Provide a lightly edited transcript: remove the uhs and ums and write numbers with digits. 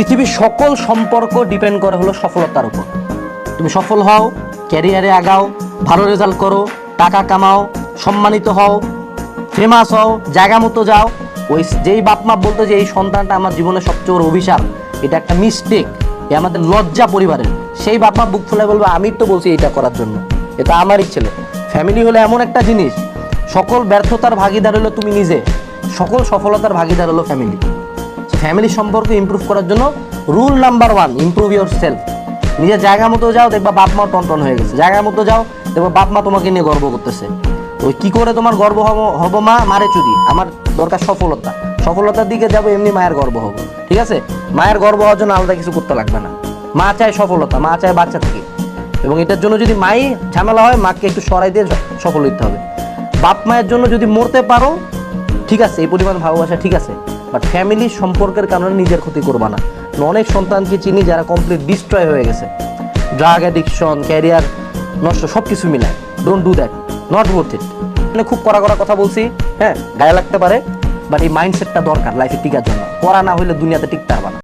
পৃথিবীর সকল সম্পর্ক ডিপেন্ড করে হলো সফলতার উপর। তুমি সফল হও, ক্যারিয়ারে আগাও, ভালো রেজাল্ট করো, টাকা কামাও, সম্মানিত হও, ফেমাস হও, জায়গা মতো যাও। ওই যেই বাপ মা বলতো যে এই সন্তানটা আমার জীবনের সবচেয়ে বড় অভিশাপ, এটা একটা মিস্টেক, এ আমাদের লজ্জা পরিবারের, সেই বাপ মা বুক ফুলে বলবো আমি তো বলছি এটা করার জন্য, এটা আমারই ছেলে। ফ্যামিলি হলো এমন একটা জিনিস, সকল ব্যর্থতার ভাগিদার হলো তুমি নিজে, সকল সফলতার ভাগিদার হলো ফ্যামিলি। ফ্যামিলি সম্পর্ক ইমপ্রুভ করার জন্য rule number 1, improve your self. নিজের জায়গা মতো যাও, দেখবা বাপ মা টনটন হয়ে গেছে। জায়গা মতো যাও, দেখবা বাপ মা তোমাকে নিয়ে গর্ব করতেছে। ওই কি করে তোমার গর্ব হবো মা, মারে চুদি, আমার দরকার সফলতা, সফলতার দিকে যাবো, এমনি মায়ের গর্ব হবো। ঠিক আছে, মায়ের গর্ব হওয়ার জন্য আলাদা কিছু করতে লাগবে না। মা চায় সফলতা, মা চায় বাচ্চা থেকে, এবং এটার জন্য যদি মাই ঝামেলা হয়, মাকে একটু সরাই দিয়ে সফল হতে হবে। বাপ মায়ের জন্য যদি মরতে পারো, ঠিক আছে, এই পরিমাণ ভালোবাসা ঠিক আছে, বাট ফ্যামিলি সম্পর্কের কারণে নিজের ক্ষতি করবা না। অনেক সন্তানকে চিনি যারা কমপ্লিট ডিস্ট্রয় হয়ে গেছে, ড্রাগ অ্যাডিকশন, ক্যারিয়ার নষ্ট, সব কিছু মিলায়। Don't do that, not worth it. মানে খুব কড়া কথা বলছি, হ্যাঁ, গায়ে লাগতে পারে, বাট এই মাইন্ডসেটটা দরকার লাইফে টিকার জন্য। করা না হইলে দুনিয়াতে টিকতে পারবা না।